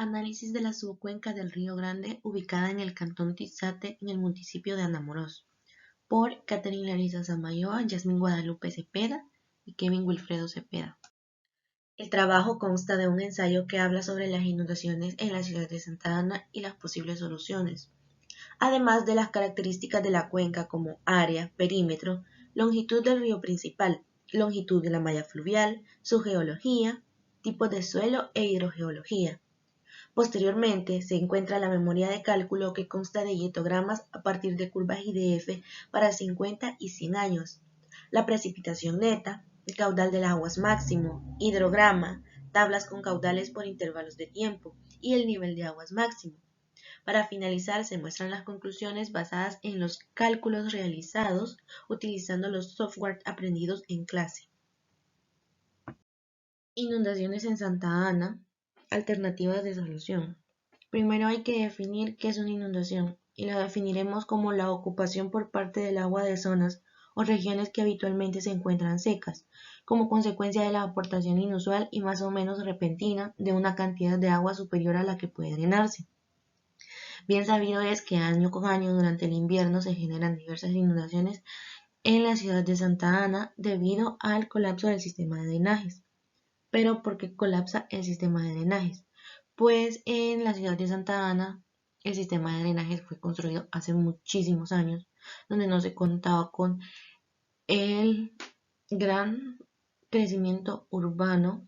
Análisis de la subcuenca del Río Grande ubicada en el cantón Tizate en el municipio de Anamoros, por Caterina Elisa Samayoa, Yasmín Guadalupe Cepeda y Kevin Wilfredo Cepeda. El trabajo consta de un ensayo que habla sobre las inundaciones en la ciudad de Santa Ana y las posibles soluciones, además de las características de la cuenca como área, perímetro, longitud del río principal, longitud de la malla fluvial, su geología, tipos de suelo e hidrogeología. Posteriormente, se encuentra la memoria de cálculo que consta de hietogramas a partir de curvas IDF para 50 y 100 años, la precipitación neta, el caudal de las aguas máximo, hidrograma, tablas con caudales por intervalos de tiempo y el nivel de aguas máximo. Para finalizar, se muestran las conclusiones basadas en los cálculos realizados utilizando los software aprendidos en clase. Inundaciones en Santa Ana. Alternativas de solución. Primero hay que definir qué es una inundación y la definiremos como la ocupación por parte del agua de zonas o regiones que habitualmente se encuentran secas, como consecuencia de la aportación inusual y más o menos repentina de una cantidad de agua superior a la que puede drenarse. Bien sabido es que año con año durante el invierno se generan diversas inundaciones en la ciudad de Santa Ana debido al colapso del sistema de drenajes. Pero ¿por qué colapsa el sistema de drenajes? Pues en la ciudad de Santa Ana el sistema de drenajes fue construido hace muchísimos años, donde no se contaba con el gran crecimiento urbano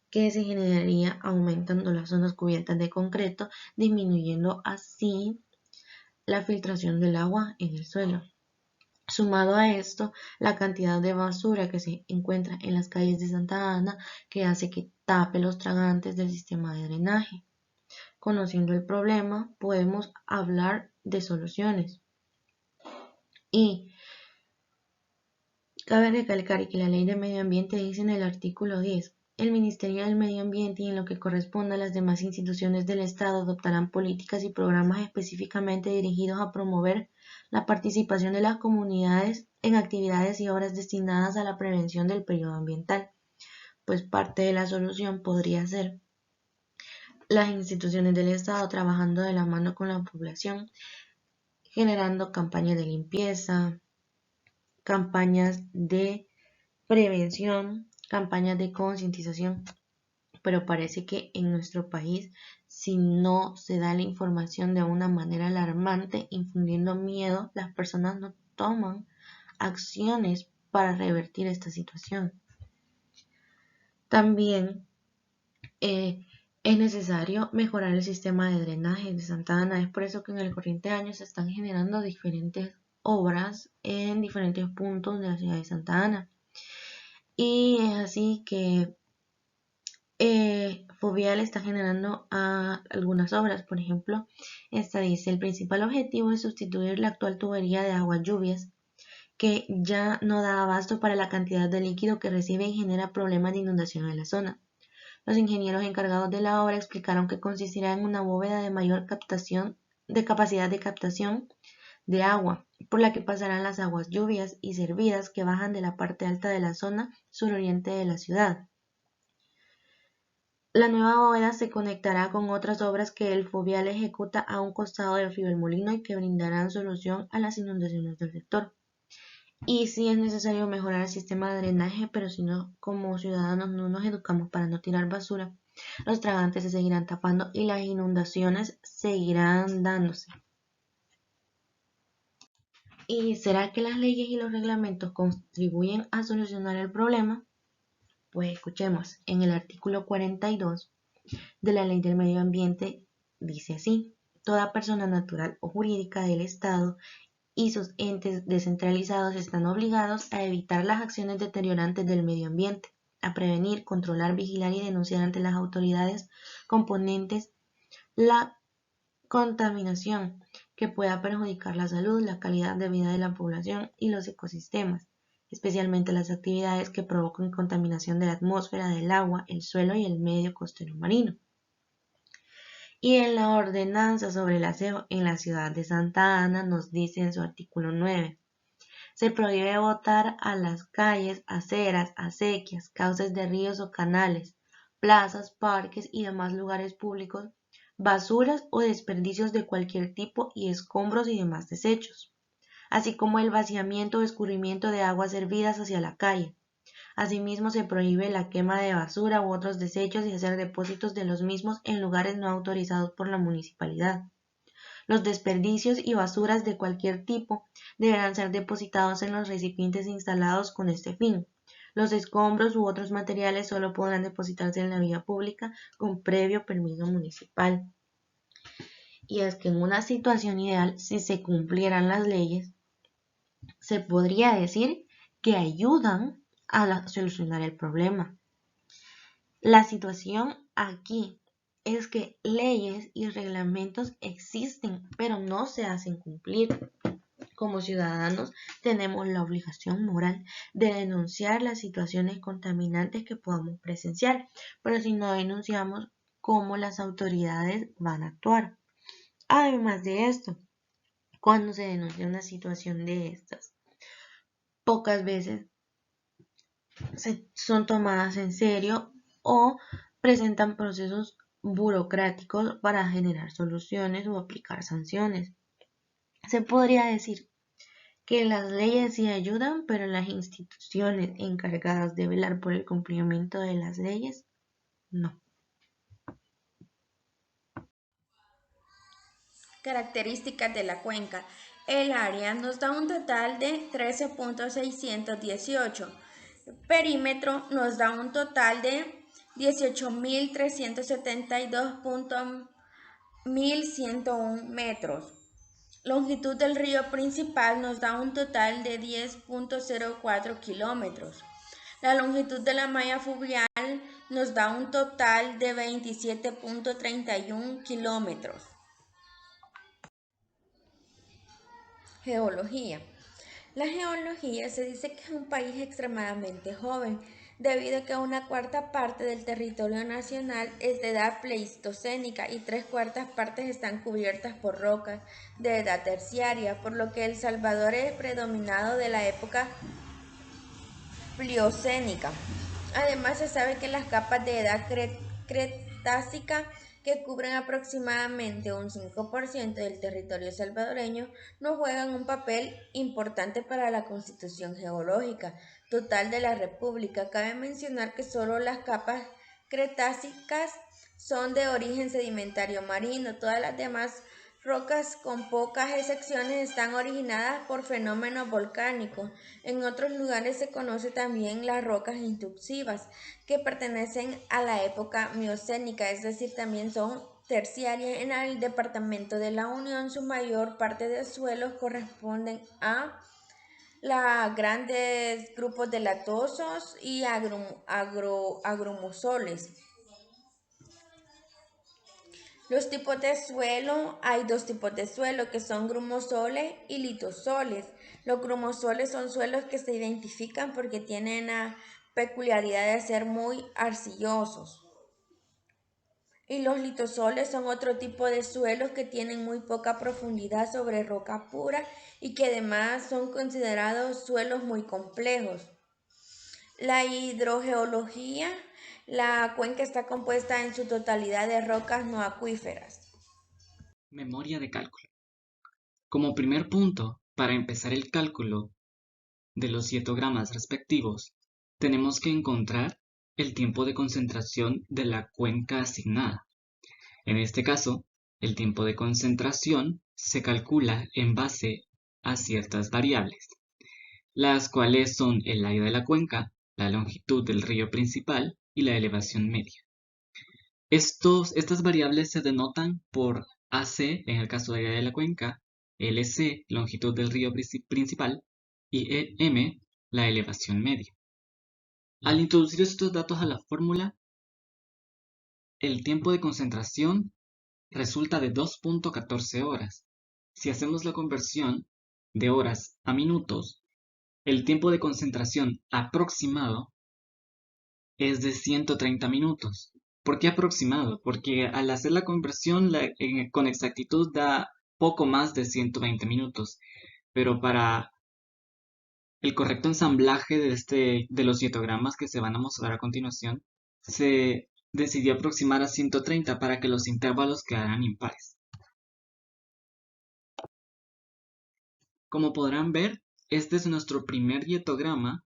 que se generaría aumentando las zonas cubiertas de concreto, disminuyendo así la filtración del agua en el suelo. Sumado a esto, la cantidad de basura que se encuentra en las calles de Santa Ana, que hace que tape los tragantes del sistema de drenaje. Conociendo el problema, podemos hablar de soluciones. Y cabe recalcar que la Ley de Medio Ambiente dice en el artículo 10, el Ministerio del Medio Ambiente y en lo que corresponda a las demás instituciones del Estado adoptarán políticas y programas específicamente dirigidos a promover la participación de las comunidades en actividades y obras destinadas a la prevención del peligro ambiental. Pues parte de la solución podría ser las instituciones del Estado trabajando de la mano con la población, generando campañas de limpieza, campañas de prevención, campañas de concientización, pero parece que en nuestro país, si no se da la información de una manera alarmante, infundiendo miedo, las personas no toman acciones para revertir esta situación. También es necesario mejorar el sistema de drenaje de Santa Ana. Es por eso que en el corriente año se están generando diferentes obras en diferentes puntos de la ciudad de Santa Ana. Y es así que Fovial está generando algunas obras. Por ejemplo, esta dice: el principal objetivo es sustituir la actual tubería de aguas lluvias, que ya no da abasto para la cantidad de líquido que recibe y genera problemas de inundación en la zona. Los ingenieros encargados de la obra explicaron que consistirá en una bóveda de mayor capacidad de captación de agua, por la que pasarán las aguas lluvias y servidas que bajan de la parte alta de la zona suroriente de la ciudad. La nueva bóveda se conectará con otras obras que el Fovial ejecuta a un costado del río El Molino y que brindarán solución a las inundaciones del sector. Y sí es necesario mejorar el sistema de drenaje, pero si no, como ciudadanos no nos educamos para no tirar basura, los tragantes se seguirán tapando y las inundaciones seguirán dándose. ¿Y será que las leyes y los reglamentos contribuyen a solucionar el problema? Pues escuchemos, en el artículo 42 de la Ley del Medio Ambiente dice así: toda persona natural o jurídica del Estado y sus entes descentralizados están obligados a evitar las acciones deteriorantes del medio ambiente, a prevenir, controlar, vigilar y denunciar ante las autoridades competentes la contaminación que pueda perjudicar la salud, la calidad de vida de la población y los ecosistemas, especialmente las actividades que provocan contaminación de la atmósfera, del agua, el suelo y el medio costero marino. Y en la ordenanza sobre el aseo en la ciudad de Santa Ana nos dice en su artículo 9: se prohíbe botar a las calles, aceras, acequias, cauces de ríos o canales, plazas, parques y demás lugares públicos, basuras o desperdicios de cualquier tipo y escombros y demás desechos, así como el vaciamiento o escurrimiento de aguas hervidas hacia la calle. Asimismo, se prohíbe la quema de basura u otros desechos y hacer depósitos de los mismos en lugares no autorizados por la municipalidad. Los desperdicios y basuras de cualquier tipo deberán ser depositados en los recipientes instalados con este fin. Los escombros u otros materiales solo podrán depositarse en la vía pública con previo permiso municipal. Y es que en una situación ideal, si se cumplieran las leyes, se podría decir que ayudan a solucionar el problema. La situación aquí es que leyes y reglamentos existen, pero no se hacen cumplir. Como ciudadanos tenemos la obligación moral de denunciar las situaciones contaminantes que podamos presenciar, pero si no denunciamos, ¿cómo las autoridades van a actuar? Además de esto, cuando se denuncia una situación de estas, pocas veces son tomadas en serio o presentan procesos burocráticos para generar soluciones o aplicar sanciones. Se podría decir que las leyes sí ayudan, pero las instituciones encargadas de velar por el cumplimiento de las leyes, no. Características de la cuenca. El área nos da un total de 13.618. Perímetro nos da un total de 18.372.101 metros. Longitud del río principal nos da un total de 10.04 kilómetros. La longitud de la malla fluvial nos da un total de 27.31 kilómetros. Geología. La geología se dice que es un país extremadamente joven, debido a que una cuarta parte del territorio nacional es de edad pleistocénica y 3/4 partes están cubiertas por rocas de edad terciaria, por lo que El Salvador es predominado de la época pliocénica. Además, se sabe que las capas de edad cretácica, que cubren aproximadamente un 5% del territorio salvadoreño, no juegan un papel importante para la constitución geológica total de la República. Cabe mencionar que solo las capas cretácicas son de origen sedimentario marino. Todas las demás rocas, con pocas excepciones, están originadas por fenómenos volcánicos. En otros lugares se conoce también las rocas intrusivas, que pertenecen a la época miocénica, es decir, también son terciarias. En el departamento de La Unión, su mayor parte de suelos corresponden a los grandes grupos de latosos y agrumusoles. Los tipos de suelo, hay dos tipos de suelo que son grumosoles y litosoles. Los grumosoles son suelos que se identifican porque tienen la peculiaridad de ser muy arcillosos. Y los litosoles son otro tipo de suelos que tienen muy poca profundidad sobre roca pura y que además son considerados suelos muy complejos. La hidrogeología, la cuenca está compuesta en su totalidad de rocas no acuíferas. Memoria de cálculo. Como primer punto, para empezar el cálculo de los citogramas respectivos, tenemos que encontrar el tiempo de concentración de la cuenca asignada. En este caso, el tiempo de concentración se calcula en base a ciertas variables, las cuales son el área de la cuenca, la longitud del río principal y la elevación media. Estas variables se denotan por AC en el caso de área de la cuenca, LC, longitud del río principal, y EM, la elevación media. Al introducir estos datos a la fórmula, el tiempo de concentración resulta de 2.14 horas. Si hacemos la conversión de horas a minutos, el tiempo de concentración aproximado es de 130 minutos. ¿Por qué aproximado? Porque al hacer la conversión con exactitud da poco más de 120 minutos. Pero para el correcto ensamblaje de los citogramas que se van a mostrar a continuación, se decidió aproximar a 130 para que los intervalos quedaran impares. Como podrán ver, este es nuestro primer dietograma,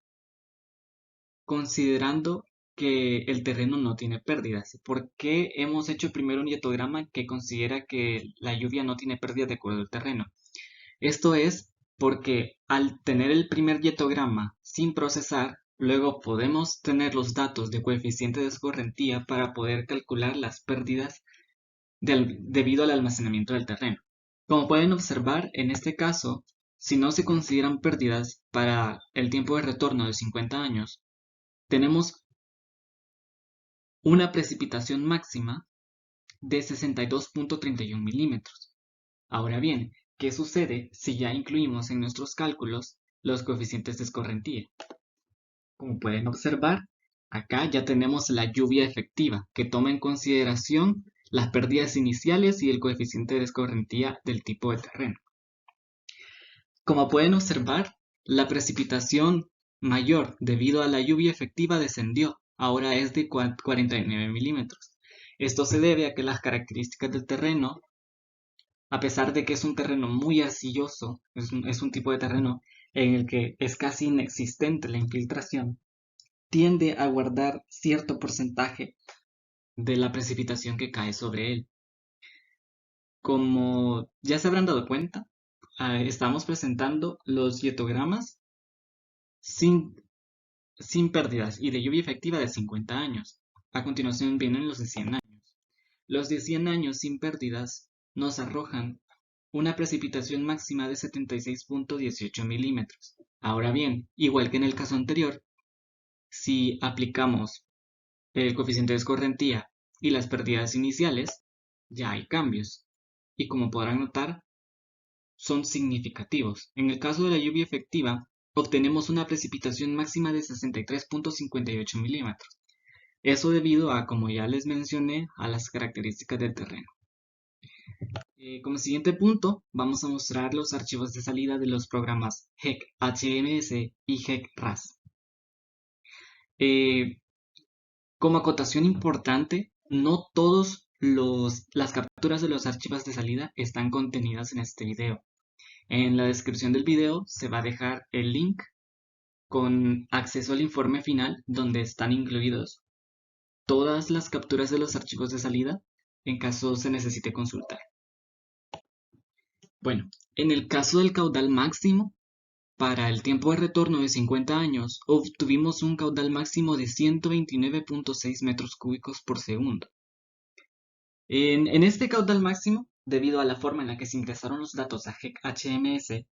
considerando que el terreno no tiene pérdidas. ¿Por qué hemos hecho primero un dietograma que considera que la lluvia no tiene pérdidas de acuerdo al terreno? Esto es porque al tener el primer dietograma sin procesar, luego podemos tener los datos de coeficiente de escorrentía para poder calcular las pérdidas debido al almacenamiento del terreno. Como pueden observar, en este caso, si no se consideran pérdidas para el tiempo de retorno de 50 años, tenemos una precipitación máxima de 62.31 milímetros. Ahora bien, ¿qué sucede si ya incluimos en nuestros cálculos los coeficientes de escorrentía? Como pueden observar, acá ya tenemos la lluvia efectiva, que toma en consideración las pérdidas iniciales y el coeficiente de escorrentía del tipo de terreno. Como pueden observar, la precipitación mayor debido a la lluvia efectiva descendió, ahora es de 49 milímetros. Esto se debe a que las características del terreno, a pesar de que es un terreno muy arcilloso, es un tipo de terreno en el que es casi inexistente la infiltración, tiende a guardar cierto porcentaje de la precipitación que cae sobre él. Como ya se habrán dado cuenta, estamos presentando los dietogramas sin pérdidas y de lluvia efectiva de 50 años. A continuación vienen los de 100 años. Los de 100 años sin pérdidas nos arrojan una precipitación máxima de 76.18 milímetros. Ahora bien, igual que en el caso anterior, si aplicamos el coeficiente de escorrentía y las pérdidas iniciales, ya hay cambios. Y como podrán notar, son significativos. En el caso de la lluvia efectiva, obtenemos una precipitación máxima de 63.58 milímetros. Eso debido a, como ya les mencioné, a las características del terreno. Como siguiente punto, vamos a mostrar los archivos de salida de los programas HEC HMS y HEC RAS. Como acotación importante, no todas las capturas de los archivos de salida están contenidas en este video. En la descripción del video se va a dejar el link con acceso al informe final donde están incluidos todas las capturas de los archivos de salida en caso se necesite consultar. Bueno, en el caso del caudal máximo, para el tiempo de retorno de 50 años, obtuvimos un caudal máximo de 129.6 metros cúbicos por segundo. En este caudal máximo, debido a la forma en la que se ingresaron los datos a HEC HMS,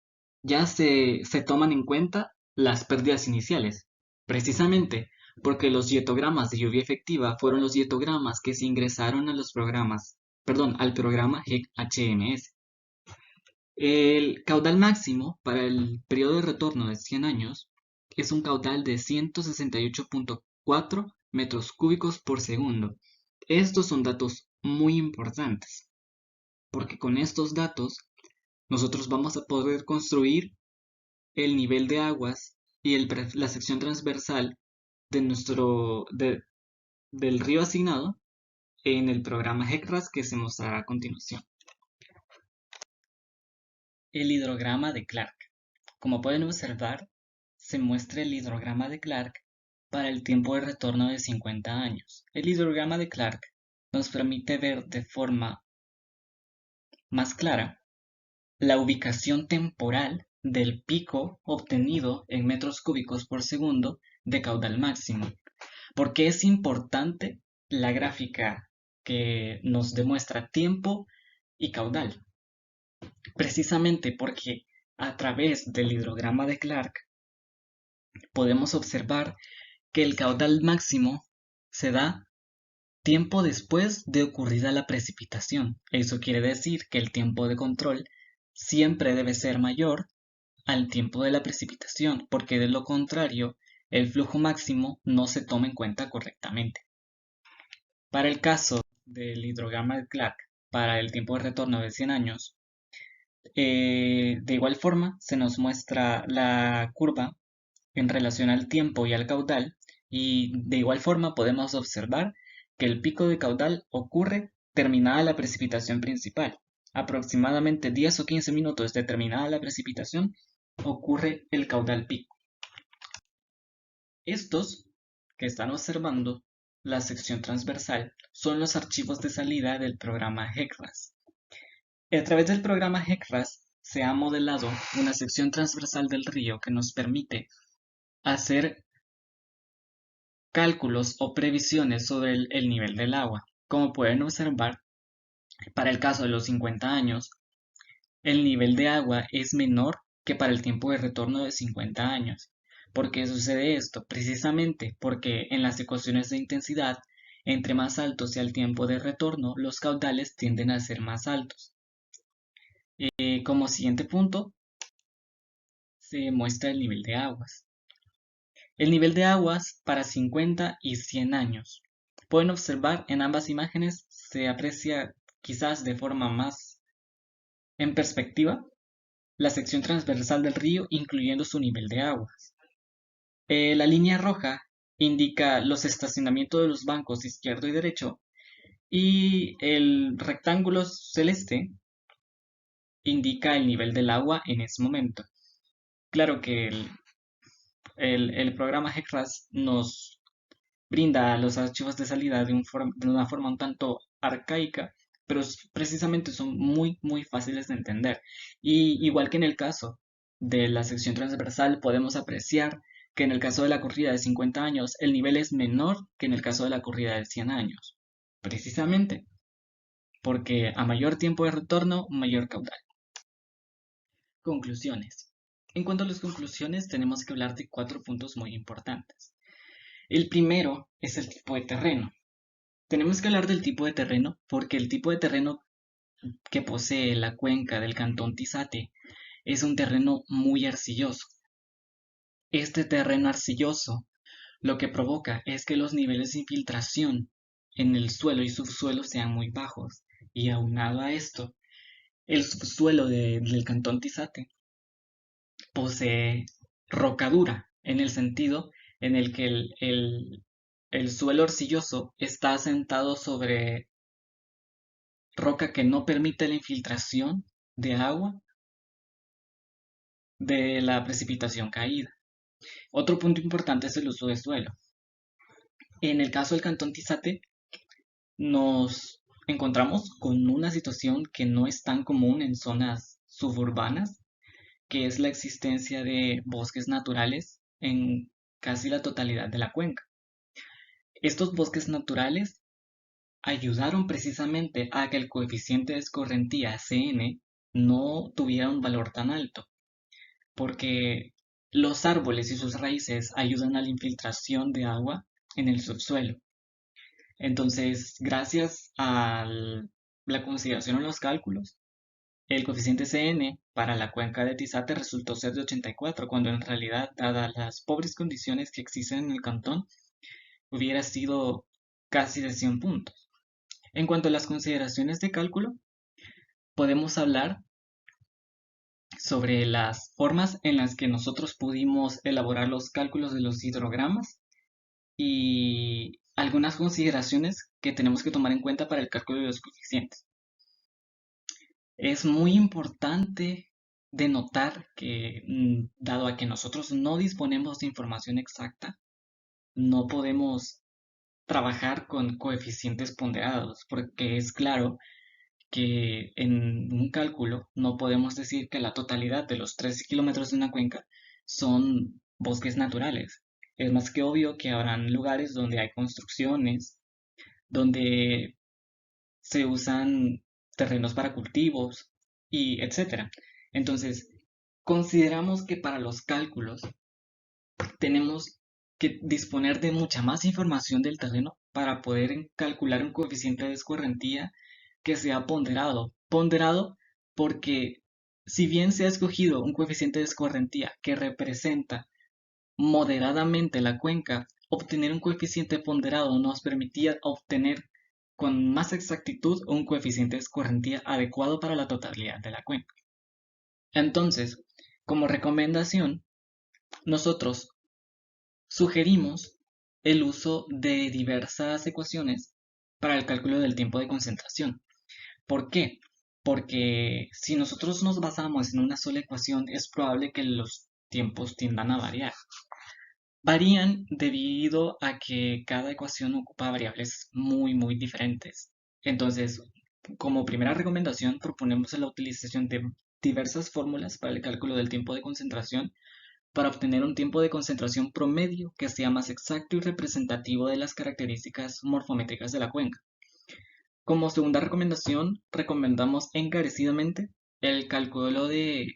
ya se toman en cuenta las pérdidas iniciales, precisamente porque los dietogramas de lluvia efectiva fueron los dietogramas que se ingresaron a los programas, al programa HEC HMS. El caudal máximo para el periodo de retorno de 100 años es un caudal de 168.4 metros cúbicos por segundo. Estos son datos muy importantes, porque con estos datos nosotros vamos a poder construir el nivel de aguas y la sección transversal de del río asignado en el programa HEC-RAS que se mostrará a continuación. El hidrograma de Clark. Como pueden observar, se muestra el hidrograma de Clark para el tiempo de retorno de 50 años. El hidrograma de Clark nos permite ver de forma más clara la ubicación temporal del pico obtenido en metros cúbicos por segundo de caudal máximo. ¿Por qué es importante la gráfica que nos demuestra tiempo y caudal? Precisamente porque a través del hidrograma de Clark podemos observar que el caudal máximo se da tiempo después de ocurrida la precipitación. Eso quiere decir que el tiempo de control siempre debe ser mayor al tiempo de la precipitación, porque de lo contrario, el flujo máximo no se toma en cuenta correctamente. Para el caso del hidrograma de Clark, para el tiempo de retorno de 100 años, de igual forma se nos muestra la curva en relación al tiempo y al caudal, y de igual forma podemos observar que el pico de caudal ocurre terminada la precipitación principal. Aproximadamente 10 o 15 minutos de terminada la precipitación, ocurre el caudal pico. Estos que están observando la sección transversal son los archivos de salida del programa HEC-RAS. A través del programa HEC-RAS se ha modelado una sección transversal del río que nos permite hacer cálculos o previsiones sobre el nivel del agua. Como pueden observar, para el caso de los 50 años, el nivel de agua es menor que para el tiempo de retorno de 50 años. ¿Por qué sucede esto? Precisamente porque en las ecuaciones de intensidad, entre más alto sea el tiempo de retorno, los caudales tienden a ser más altos. Como siguiente punto, se muestra el nivel de aguas. El nivel de aguas para 50 y 100 años. Pueden observar en ambas imágenes, se aprecia quizás de forma más en perspectiva la sección transversal del río, incluyendo su nivel de aguas. La línea roja indica los estacionamientos de los bancos izquierdo y derecho, y el rectángulo celeste indica el nivel del agua en ese momento. Claro que el programa HEC-RAS nos brinda los archivos de salida de una forma un tanto arcaica, pero precisamente son muy fáciles de entender. Y igual que en el caso de la sección transversal, podemos apreciar que en el caso de la corrida de 50 años, el nivel es menor que en el caso de la corrida de 100 años. Precisamente porque a mayor tiempo de retorno, mayor caudal. Conclusiones. En cuanto a las conclusiones, tenemos que hablar de 4 puntos muy importantes. El primero es el tipo de terreno. Tenemos que hablar del tipo de terreno porque el tipo de terreno que posee la cuenca del cantón Tizate es un terreno muy arcilloso. Este terreno arcilloso lo que provoca es que los niveles de infiltración en el suelo y subsuelo sean muy bajos, y aunado a esto, el subsuelo del cantón Tizate posee rocadura, en el sentido en el que el suelo arcilloso está asentado sobre roca que no permite la infiltración de agua de la precipitación caída. Otro punto importante es el uso de suelo. En el caso del cantón Tizate, nos encontramos con una situación que no es tan común en zonas suburbanas, que es la existencia de bosques naturales en casi la totalidad de la cuenca. Estos bosques naturales ayudaron precisamente a que el coeficiente de escorrentía Cn no tuviera un valor tan alto, porque los árboles y sus raíces ayudan a la infiltración de agua en el subsuelo. Entonces, gracias a la consideración en los cálculos, el coeficiente Cn para la cuenca de Tizate resultó ser de 84, cuando en realidad, dadas las pobres condiciones que existen en el cantón, hubiera sido casi de 100 puntos. En cuanto a las consideraciones de cálculo, podemos hablar sobre las formas en las que nosotros pudimos elaborar los cálculos de los hidrogramas y algunas consideraciones que tenemos que tomar en cuenta para el cálculo de los coeficientes. Es muy importante denotar que, dado a que nosotros no disponemos de información exacta, no podemos trabajar con coeficientes ponderados, porque es claro que en un cálculo no podemos decir que la totalidad de los 13 kilómetros de una cuenca son bosques naturales. Es más que obvio que habrán lugares donde hay construcciones, donde se usan terrenos para cultivos y etcétera. Entonces, consideramos que para los cálculos tenemos que disponer de mucha más información del terreno para poder calcular un coeficiente de escorrentía que sea ponderado. Ponderado porque si bien se ha escogido un coeficiente de escorrentía que representa moderadamente la cuenca, obtener un coeficiente ponderado nos permitía obtener con más exactitud un coeficiente de escorrentía adecuado para la totalidad de la cuenca. Entonces, como recomendación, nosotros sugerimos el uso de diversas ecuaciones para el cálculo del tiempo de concentración. ¿Por qué? Porque si nosotros nos basamos en una sola ecuación, es probable que los tiempos tiendan a variar. Varían debido a que cada ecuación ocupa variables muy diferentes. Entonces, como primera recomendación, proponemos la utilización de diversas fórmulas para el cálculo del tiempo de concentración para obtener un tiempo de concentración promedio que sea más exacto y representativo de las características morfométricas de la cuenca. Como segunda recomendación, recomendamos encarecidamente el cálculo de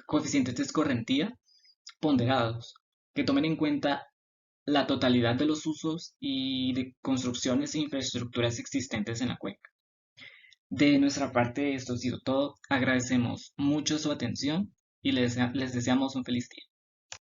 coeficientes de escorrentía ponderados, que tomen en cuenta la totalidad de los usos y de construcciones e infraestructuras existentes en la cuenca. De nuestra parte, esto ha sido todo. Agradecemos mucho su atención y les deseamos un feliz día.